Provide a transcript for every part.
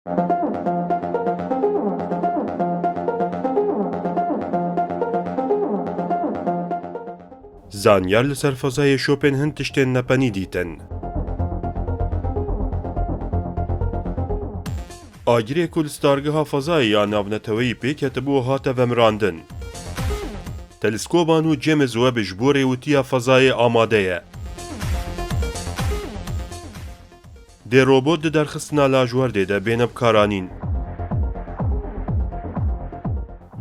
زانیار لەسەر فەزای شۆپێن هەند تشتێن نەپەنی دیتن. ئاگرێک و ستارگەها فەزای یا ناونەتەوەی پێکەتبوو هاتە vemrandin. تەلسکۆبان و جێمز وەب ji bo rêwîtiya fezayê amade ye. Dê robot di derxistina lajwerdê de bêne bikaranîn.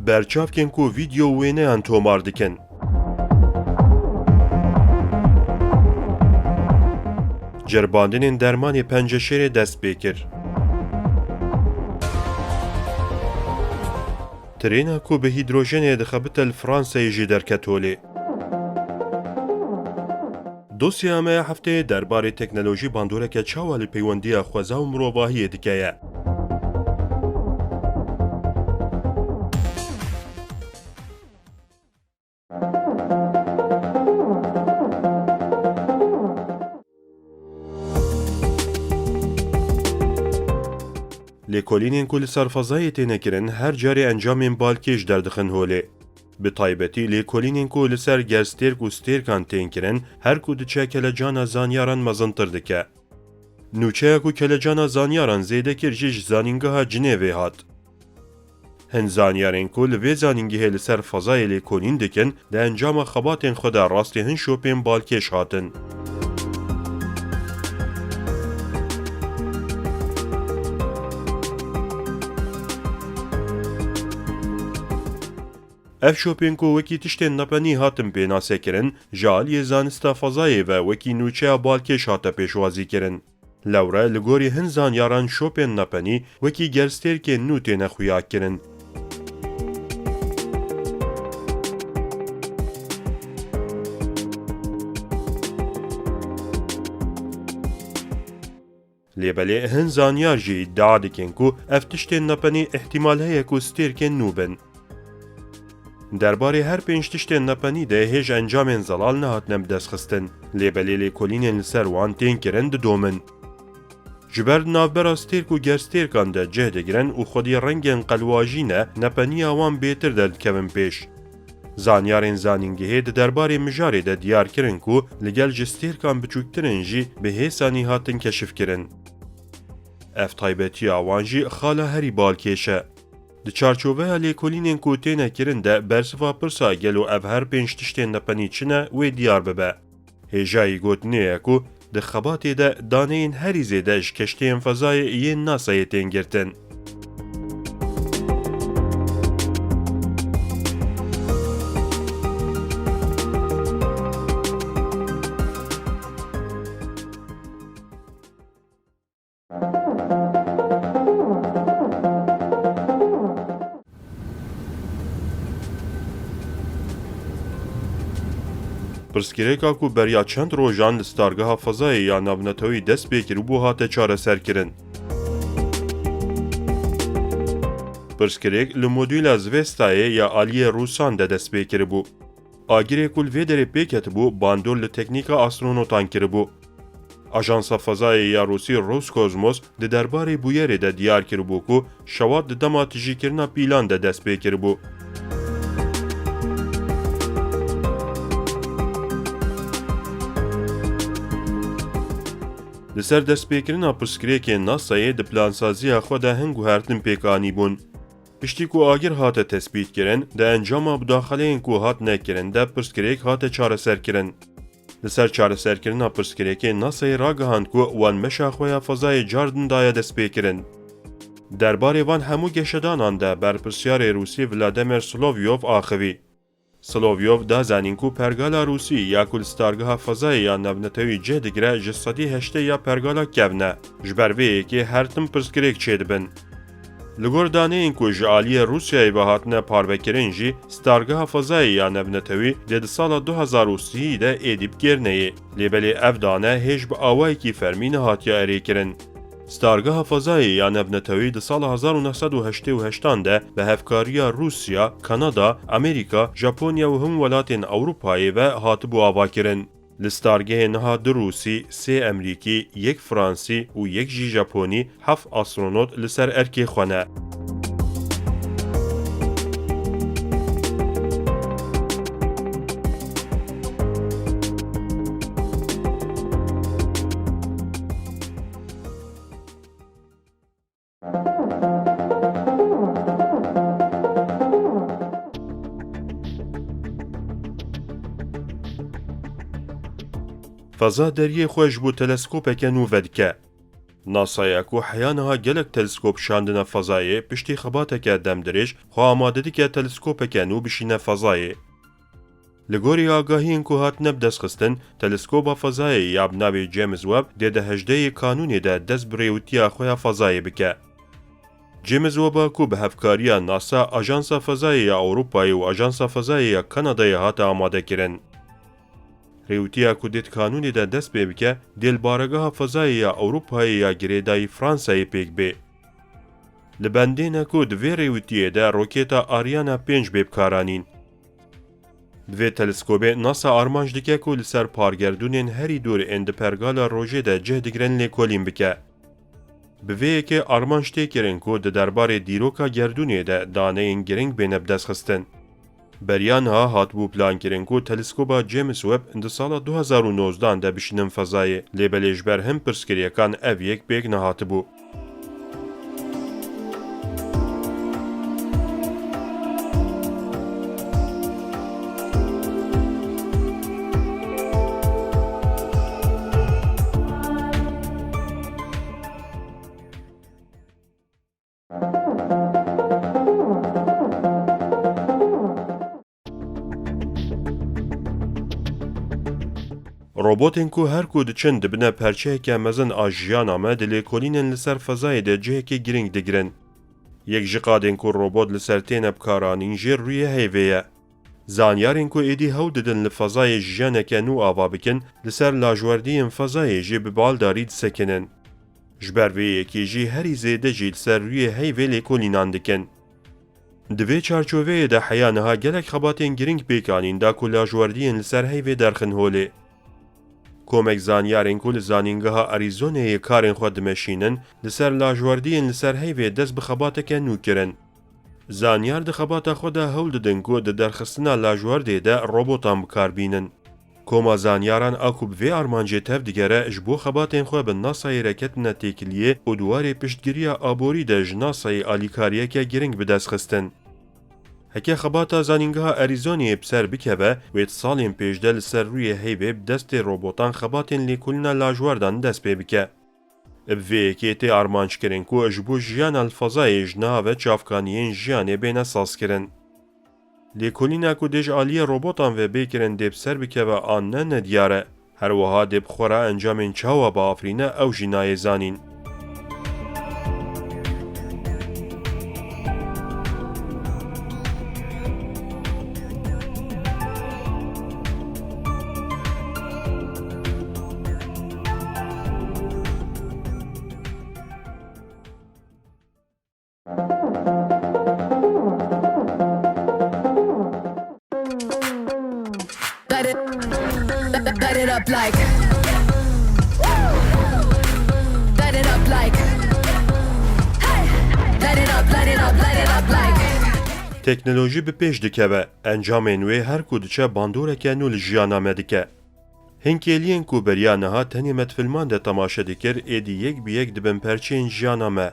Berçavkên ku vîdeo û wêneyan tomar dikin. Cerbandinên dermanê penceşerê dest pê kir. Trêna ku bi hîdrojenê dixebite li Fransayê jî derket holê. Dosya me ya hefteyê derbarê teknolojî bandoreke çawa li peywendiya xweza û mirovahiyê dike ye. Lêkolînên ku li ser fezayê têne kirin her carê encamên balkêş derdixin holê. Bi taybetî lêkolînên ku li ser gerstêrk û stêrkan tên kirin her ku diçe kelecana zanyaran mezintir dike. Nûçeya ku kelecana zanyaran zêde kir jî ji zanîngeha Cinêvê hat. Hin zanyarên ku li vê zanîngehê li ser fezayê lêkolîn dikin di encama xebatên xwe de rastî hin şopên balkêş hatin. Ev şopên ku wekî tiştên nepenî hatin pênasekirin, ji aliyê zanista fezayê ve wekî nûçeya balkêş hate pêşwazîkirin. Lewre li gorî hin zanyaran şopên nepenî wekî gerstêrkên nû têne xuyakirin. Lêbelê hin zanyar jî îddia dikin ku ev tiştên nepenî ihtimal heye ku stêrkên nû bin. Derbarê her pênc tiştên nepenî de hêj encamên zelal nehatine bidestxistin. Lêbelê lêkolînên li ser wan tên kirin didomin. Ji ber navbera stêrk û gerstêrkan de cih digirin û xwedî rengên qelwajî ne nepeniya wan bêtir de dikevin pêş. Zanyarên zanîngehê di derbarê mijarê de diyar kirin ku li gel ji stêrkan biçûktirin jî bi hêsanî hatin keşifkirin. Ev taybetiya wan jî xala herî balkêş e. Di çarçoveya lêkolînên ku têne kirin de bersiva pirsa gelo ev her pênc tiştên nepenî çi ne wê diyar bibe. Hêjayî gotinê ye ku di xebatê de daneyên herî zêde ji keştiyên fezayê yên NASAyê tên girtin. Pirsgirêka ku beriya çend rojan li stargeha fezayê ya navnetewî dest pê kiribû hate çareserkirin. Pirsgirêk li modûla Zvestayê ya aliyê Rûsan de dest pê kiribû. Agirê ku li vê derê pêketibû bandor li teknîka astronotan kiribû. Ajansa Fezayê ya Rûsî Roskosmos di derbarê bûyerê de diyar kiribû ku şewat di dema tijîkirina pîlan de dest pê kiribû. Li ser destpêkirina pirsgirêkên NASAyê di plansaziya xwe de hin guhertin pêkanî bûn. Piştî ku agir hate tespîtkirin, di encama bidaxeleyên ku hat nekirin de pirsgirêk hate çareserkirin. Li ser çareserkirina pirsgirêkê NASAyê ragihand ku wan meşa xwe ya fezayê cardin daye destpêkirin. Derbarê van hemû geşedanan de berpirsyarê Rûsî Vladimir Slovyov axivî. Slovyov da zanîn ku pergala Rûsî ya ku li stargeha fezayê ya navnetewî cih digire ji sedî heştê ya pergala kevne. Ji ber vê yekê her tim pirsgirêk çêdibin. Li gor daneyên ku ji aliyê Rûsyayê ve hatine parvekirin jî stargeha fezayê ya navnetewî dê di sala 2030 de êdî bigêrneyê. Lêbelê ev dane hêj bi awayekî fermî nehatiye erêkirin. Stargeha fezayê ya navnetewî di sala 1988 de bi hevkariya Rûsya, Kanada, Amerîka, Japonya û hemû welatên Ewropayê ve hatibû avakirin. لستارگه نها 2 روسی، 3 امریکی، 1 فرانسی و 1 جی ژاپنی 7 آسترونوت لسر ارکی خوانه. فضا دریه خوش بو تلسکوپک نو ودکه. ناسایا کو حیانها گلک تلسکوپ شاندنه فضایه پشتی خباتک دم درش خو آماده دی که تلسکوپک نو بشینه فضایه. لگوری آگاهی انکو هات نب دست خستن تلسکوپ فضایه یاب ناوی جیمز وب دیده هجده کانونی ده دست بریوتیا خویا فضایه بکه. جیمز وب کو به هفکاریا ناسا آژانس فضایه اروپایی و آژانس فضایه کانادای هات آماده کرن. ریوتیا کو دیت کانونی ده دست به بکه دیل بارگاه فضایی یا اروپایی یا گریدای فرانسایی پیک بی. لبندین کو دوی ریوتیه ده روکیتا آریانا 5 بکارانین. دوی تلسکوبه ناسا آرمانج دکه کو لسر پارگردونین هری دور اند پرگالا روژه ده جهدگرن لیکولین بکه. بویه که آرمانج تیکرین کو ده دربار دیروکا گردونیه ده دانه این گرنگ بینب دست خستن. بریان ها هات بو پلان کرن کو تلسکوبا جیمز وب اند سال 2019 ده بشینن فضای لیبلیج بر هم پرسکریکان او یک بیگ نهات بو. روبوتین کو هر کو دچن دبنه پرچه که مزن آجیان آمد لیکولینن لسر فضای ده جه که گرنگ دگرن. یک جقادین کو روبوت لسر تین بکارانین جیر روی هیویه. زانیارین کو ایدی هاو ددن لفضای جیانه که نو آوا بکن لسر لاجوردین فضای جی ببال دارید سکنن. جبروی یکی جی هری زیده جی لسر روی هیوی لیکولینان دکن. دوی چارچووه ده حیانها گلک خباتین گرنگ بیکانین دا کو لاجوردین لسر هیوی درخن هوله. کومک زانیارین کل زانینگاه آریزونه کارین خود دمشینن لسر لاجواردین لسر هیوی دست بخباته که نو کرن. زانیار ده خباته خود هول ددن کو ده درخستنا لاجوارده ده روبوتان بکار بینن. کوما زانیاران اکوب وی آرمانجه تف دیگره اجبو خباتین خود به ناسای رکت نتیکلیه و دواره پشتگیری آبوری ده جناسای آلیکاریه که گرنگ به دست خستن. هکه خباتا زانینگاه اریزونی بسر بکوه ویت سالین پیش دل سر روی هیوی بدست روبوتان خباتین لیکولنا لاجواردان دست پی بکه. اوی که تی آرمانج کرن کو اجبو جیان الفضای جنها و چافکانیین جیانه بین ساز کرن. لیکولینا کو دیج آلی روبوتان و بیکرن دیب سر بکوه آن نه ندیاره. هر وها دیب خورا انجامین چاوا با آفرینه او جنای زانین. Light it up like Light it up like Hey Light it up, light it up, light it up like تکنولوژی به پیش دکوه انجام نوی هر کودچه باندورکه نو لجیانا مدکه. هنکیلین کو بریانها تنیمت فیلمان ده تماشا دکر ایدی یک بی یک دبن پرچین جیانا مه.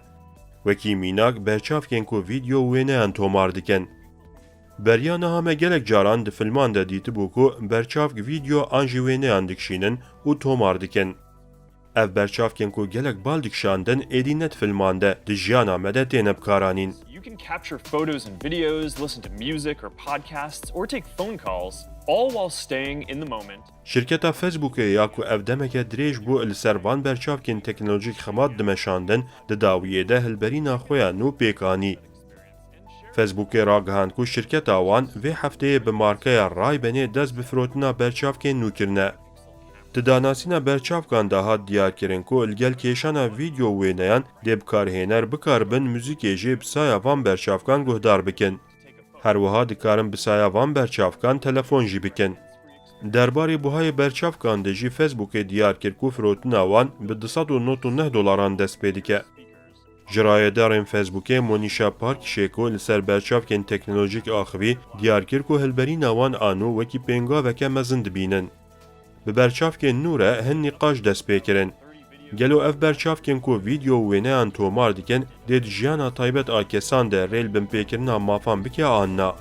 وکی میناک برچافکن کو ویدیو وینه انتومار دکن. بریانها مگلک جاران ده فیلمان ده دیتی بو کو برچافک ویدیو آنجی وینه اندکشینن و تومار دکن. اف برچافکن کو گلک بالدکشاندن ایدی نت فیلمان ده جیانا مده تینب کارانین. You can capture photos and videos, listen to music or podcasts, or take phone calls, all while staying in the moment. شرکتا فیسبوک یا کو افدمک دریج بو السروان برچافکن تکنولوژیک خمات دمشاندن ده داویه ده هلبرینا خویا نو پیکانی. فیسبوک راگهاند کو شرکتا وان وی هفته به مارکه رای بنی دست بفروتنا برچافکن نو کرنه. تداناسینا برچافکان دهات دیار کرن کو الگل کیشانا ویدیو وینیان دبکارهنر بکاربن موزیکی جی بسایا وان برچافکان گهدار بکن. هر وها دکارن بسایا وان برچافکان تلفون جی بکن. درباره بوهای برچافکان دجی فیسبوک دیار کرد کو فروتنا وان به 299 دلاران دست پیدا که. جرایدارên Facebookê Monisha Parkşêko li ser berçavkên teknolojîk axivî diyar kir ku hilberîna wan anû wekî pêngaveke mezin dibînin. Bi berçavkên nû re hin nîqaş dest pê kirin. Gelo ev berçavkên ku vîdeo û wêneyan tomar dikin, dê di jiyana taybet a kesan de rêl binpêkirina mafan bike anna.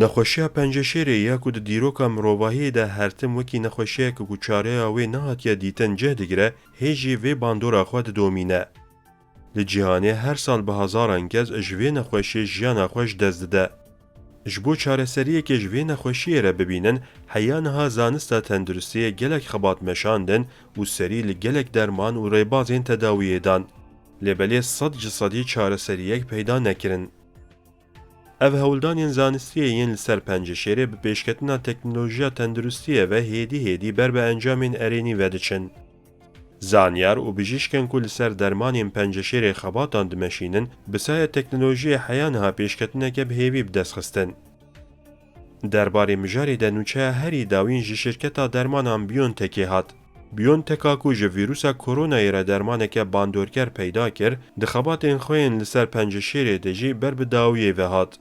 نەخۆشیە پەنجەشێرê ya ku di dîroka mirovahiyê de hertim wekî nexweşiyek ku çareya wê nehatiye dîtin cih digire, hê jî vê bandora xwe didomîne. Li cîhanê her sal bi hezaran kes ji vê nexweşî jiyana xwe ji dest dide. Ji bo çareseriyekê ji vê nexweşiyê re bibînin, heya niha zanista tenduristiyê gelek xebat meşandin û serî li gelek derman û rêbazên tedawiyê dan. Lêbelê 100% çareseriyek peyda nekirin. Ev hewldanên zanistiyê yên li ser penceşêrê bi pêşketina teknolojiya tenduristiyê ve hêdî ber bi encamên erênî vediçin. Zanyar û bijîşkên ku li ser dermanên penceşêrê xebatan dimeşînin, bi sayê teknolojiyê heya niha pêşketineke bihêvî bi dest xistin. Derbarê mijarê de nûçeya herî dawîn ji şirketa dermanan BioNTechê hat. BioNTech'a ku ji vîrusa koronayê re dermaneke bandorker peyda kir, di xebatên xwe yên li ser penceşêrê de jî ber bi dawiyê ve hat.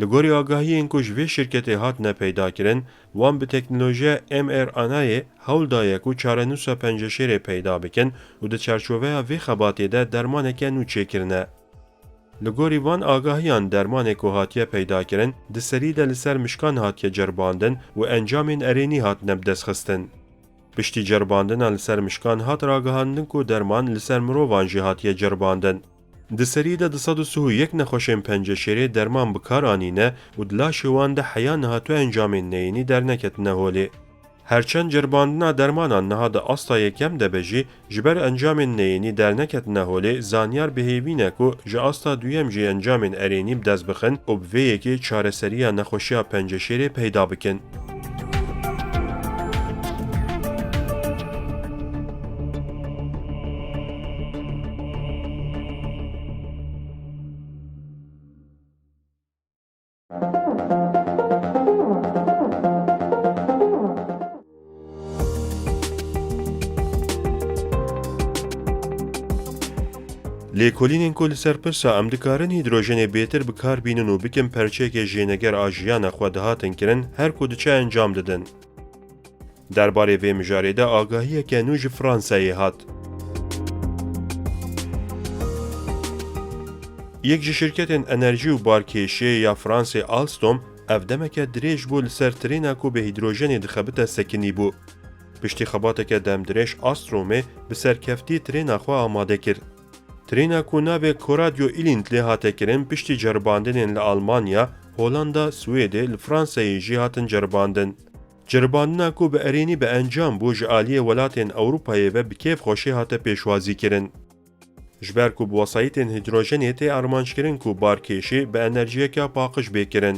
Li gorî agahiyên ku ji vê şirketê hatine peyda kirin, wan bi teknolojiya mRNAyê hewl daye ku çarenûsa penceşêrê peyda bikin û di çerçoveya vê xebatê de dermaneke nû çêkirine. Li gorî van agahiyan dermanê ku hatiye peyda kirin, di serî de li ser mişkan hatiye cerbandin û encamên erênî hatine bi dest xistin. Piştî cerbandina li ser mişkan hat ragahandin ku derman li ser mirovan jî hatiye cerbandin. Di serî de 231 nexweşên penceşêrê derman bi kar anîne û di laşê wan de heya niha tu encamên neyînî derneketine holê. Herçend cerbandina dermanan niha di asta yekem de be jî ji ber encamên neyînî derneketine holê, zanyar bihêvîne ku ji asta duyem jî encamên erênî bi dest bixin û bi vê yekê çareseriya nexweşiya penceşêrê peyda bikin. Lêkolînên ku li ser pirsa em dikarin hîdrojenê bêtir bi kar bînin û bikin perçeyekê jêneger a jiyana xwe dihatin kirin, her ku diçe encam didin. Derbarê vê mijarê de agahiyeke nû ji Fransayê hat. Yek ji şirketên enerjî û barkêşiyê ya Fransê Alstom, ev demeke dirêj bû li ser trêna ku bi hîdrojenê dixebite sekinî bû. Piştî xebateke demdirêj Alstromê bi serkeftî trêna xwe amade kir. Trêna ku navê Koradyo Ilint lê hate kirin piştî cerbandinên li Almanya, Hollanda, Swêdê li Fransayê jî hatin cerbandin. Cerbandina ku bi erênî bi encam bû ji aliyê welatên Ewropayê ve bi kêfxweşî hate pêşwazî kirin. Ji ber ku bi wesayîtên hîdrojenê tê armanjkirin ku barkêşî bi enerjiyeka paqij bêkirin.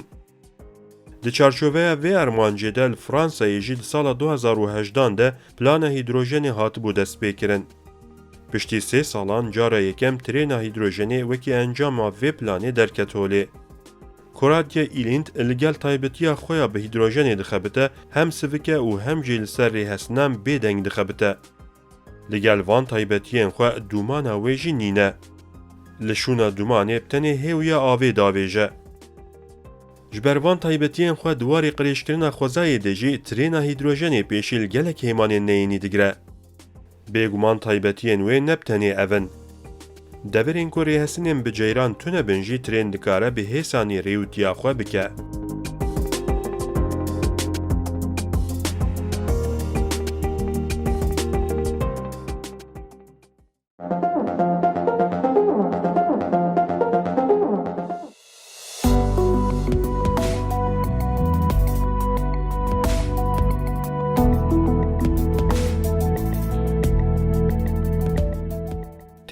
Di çarçoveya vê armancê de li Fransayê jî di sala 2018 de plana hîdrojenê hatibû dest pêkirin. Piştî 3 salan cara yekem trêna hîdrojenê wekî encama vê planê derket holê. Koradyo Ilint li gel taybetiya xwe ya bi hîdrojenê dixebite, hem sivike û hem jî li ser rêhesinan bêdeng dixebite. Li gel van taybetiyên xwe dûmana wê jî nîne. Li şûna dûmanê bi tenê hêwiya avê davêje. Ji ber van taybetiyên xwe di warê qirêjkirina xwezayê de jî trêna hîdrojenê pêşî li gelek hêmanên neyînî digire. Bêguman taybetiyên wê ne bi tenê ev in. Deverên ku rêhesinên bi ceyran tune bin jî trên dikare bi hêsanî rêwîtiya xwe bike.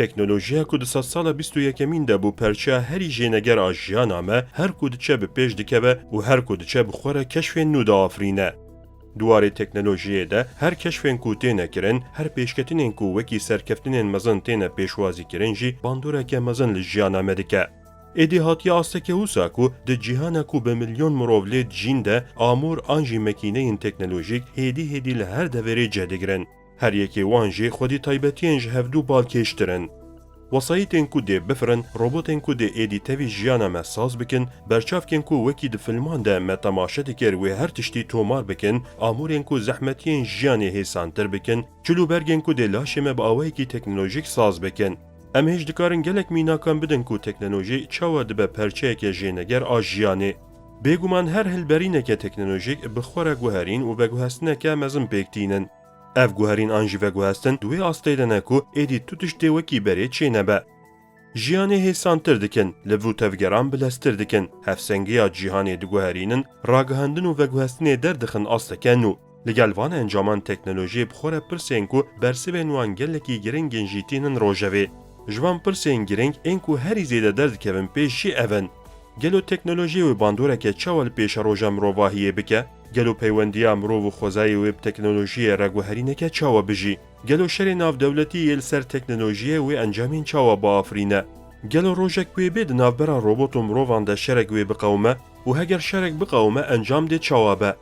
تکنولوژیا کو د سال 21 ده بو پرچه هری جینگر آژیانا ما هر کو دچه به پیش دکبه و هر کو دچه بخوره کشف نو دا آفرینه. دواره تکنولوژیه ده هر کشفین کو تینه کرن هر پیشکتینین کو وکی سرکفتینین مزن تینه پیشوازی کرن جی باندوره که مزن لجیانا مدکه. ایدی هاتی آستکه اوسا کو ده جیهانه کو به میلیون مروولید جین ده آمور آنجی مکینه این تکنولوژیک هیدی لهر دوری جدگرن. هر یکی وانجی خودی تایبتینج هفدو بالکشترن. وسایتین کو ده بفرن، روبوتین کو ده ایدی تاوی جیانا مساز بکن، برچافکین کو وکی ده فیلمان ده متماشه دکر و هر تشتی تومار بکن، آمورین کو زحمتین جیانی هیسانتر بکن، چلو برگین کو ده لاشمه با آوهی کی تکنولوژیک ساز بکن. ام هیچ دکارن گلک میناکان بدن کو تکنولوژی چاوا ده به پرچه که جینگر آجیانه. بگومان هر هلبرینه که تکنولوژیک بخوره گوهرین و بگوهستنه که مزم بکتینن. اف گوهرین آنجی و گوهستن دوی آستیدنه کو ایدی توتش دیوکی بری چه نبه. جیانه هیسانتر دکن، لبو تفگران بلستر دکن، هفسنگی ها جیهانه دو گوهرینن، راگهندن و گوهستنه دردخن آستکنو. لگلوان انجامان تکنولوژی بخوره پرسین کو برسی بینوان گلکی گرنگین جیتینن روژوی. جوان پرسین گرنگ این کو هری زیده درد کبن پیشی اون. گلو تکنولوژی و باندوره که چوال پیش روژم رواهیه بکه، گلو پیوندی امرو و خوزای ویب تکنولوژی رگوهرینه که چاوا بجی. گلو شر ناف دولتی یل سر تکنولوژی و انجامین چاوا با آفرینه. گلو روژک وی بید ناف برا روبوت و مرووان ده شرک وی بقومه و هگر شرک بقومه انجام ده چاوا به.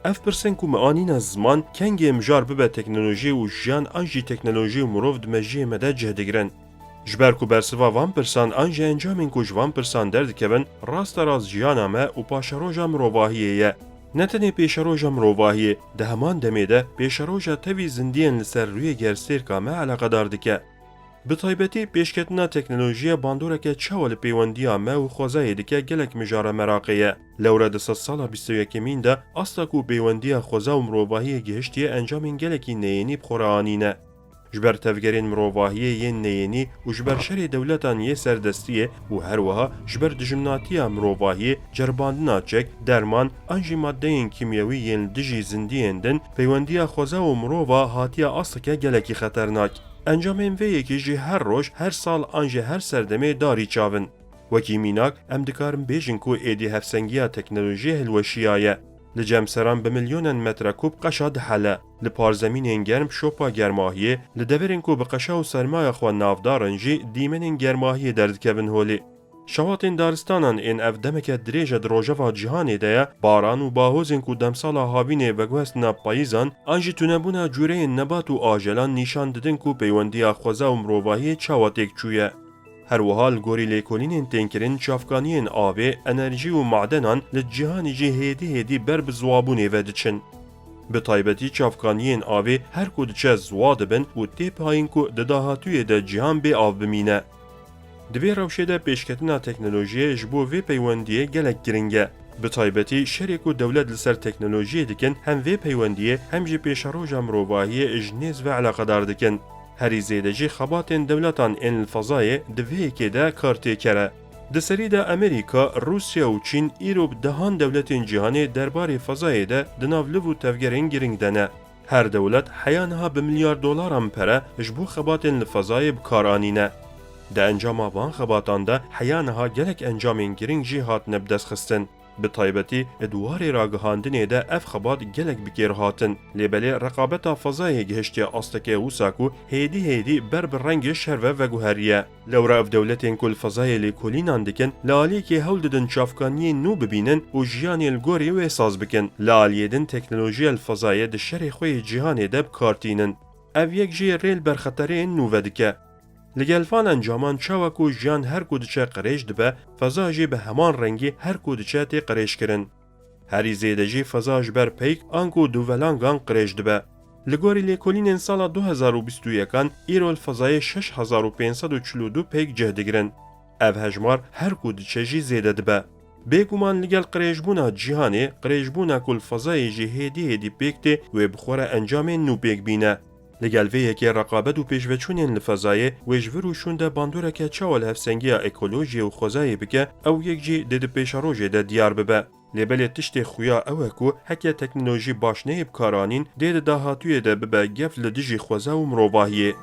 اف پرسن کو معانین از زمان کنگی امجار ببه تکنولوژی و جیان انجی تکنولوژی و مروو دمجی مده جهدگرن. جبر کو برسوا وان پرسان انجا انجامین کو جوان پرسان درد کبن راست راز جیانامه و پاشروژا مروواهیه. نتنه پیشروژا مروواهیه ده همان دمیده پیشروژا تاوی زندین لسر روی گرسیرکا ما علاقه داردکه. به طایبتی پیشکتنا تکنولوژی باندوره که چاول پیوندیا ما و خوزای دکه گلک مجاره مراقیه. لوره ده سال 21 ده اصلا کو پیوندیا خوزا و مروواهیه گهشتیه انجامین گلکی نیینی بخوره آنینه. جبر تفگرین مروواهیه ین نیینی و جبر شر دولتان یه سردستیه و هر وها جبر دجمناتیه مروواهیه جرباندنا چک درمان انجی ماده ین کیمیوی ین دجی زندین دن پیوندیا خوزا و مرووا هاتیه اصلا گلکی خطرناک. انجامین وی که جی هر روش هر سال انجی هر سردمه داری چاون. وکی میناک ام دکارم بیجن کو ایدی هفسنگیا تکنولوژی هلوشیایه. لجم سران به میلیونن متر کوب قشا دحله. لپارزمین گرم شوپا گرماهیه لدورین کو به قشا و سرمایه خو نافدارن جی دیمن گرماهیه درد کبن هولی. شواتین دارستانان این افدمک دریج دروژوا جهانی ده باران و باهوزین کو دمسالا هاوینه و گوستنا پاییزان انجی تونبونا جوره نبات و آجلان نشان ددن کو پیوندیا خوزا و مروواهی چاواتیک چویه. هر وحال گوری لیکولین تنکرین چافکانین آوه انرژی و معدنان لجهانی جی هیدی بر بزوابونه ودچن. به طایبتی چافکانین آوه هر کودچه زواد بن و تیپ هاین کو دداهاتوی ده جهان به آو بمینه. دوی روشه ده پیشکتنا تکنولوژی جبو وی پیوندیه گلک گرنگه. به طایبتی شریک و دولت لسر تکنولوژی دکن هم وی پیوندیه هم جی پیشروژ مروواهی اجنیز و علاقه دار دکن. هری زیدجی خباتن دولتان این الفضای دوی که ده کارتی کره. دسری ده امریکا، روسیا و چین ایروب دهان دولتین جهانی درباره فضای ده دناولو و تفگرین گرنگ دنه. هر دولت حیانها به $میلیارد هم پره جبو خباتن الفضای بکارانینه. ده انجام وان خباتان ده حیانها گلک انجامین گرنگ جی هات نبدس خستن. به طایبتی ادواری راگهاندنه ده اف خبات گلک بگیر هاتن. لیبلی رقابتا فضای گهشتی آستکه وساکو هیدی بر رنگ شروه و گوهریه. لورا اف دولتین کل فضای لیکولینان دکن لالی که هول ددن چافکانی نو ببینن و جیانی الگوری و احساس بکن. لالی دن تکنولوژی الفضای ده شر خوی جهانی ده بکارتینن. اف یک جی ریل برخطره نو ودکه. لگلفان انجامان چاوکو جیان هر کودچه قریش دبه فضا جی به همان رنگی هر کودچه تی قریش کرن. هری زیده جی فضا جبر پیک آنکو دوولانگان قریش دبه. لگوری لیکولین سال 2021 ایرو الفضای 6542 پیک جهدگرن. او هجمار هر کودچه جی زیده دبه. بگومان لگل قریشبونا جیهانی قریشبونا کل فضای جی هیدی پیک تی و بخوره انجام نو پیک بینه. لگل وی که رقابت و پیشوچونین لفضای وجورو شونده باندوره که چاول هفسنگی اکولوژی و خوزای بگه او یک جی دید پیشاروژه ده دیار ببه. لیبل تشت خویا اوه کو هکه تکنولوژی باشنه بکارانین دید داهاتوی ده ببه گف لدیجی خوزا و مروواهیه.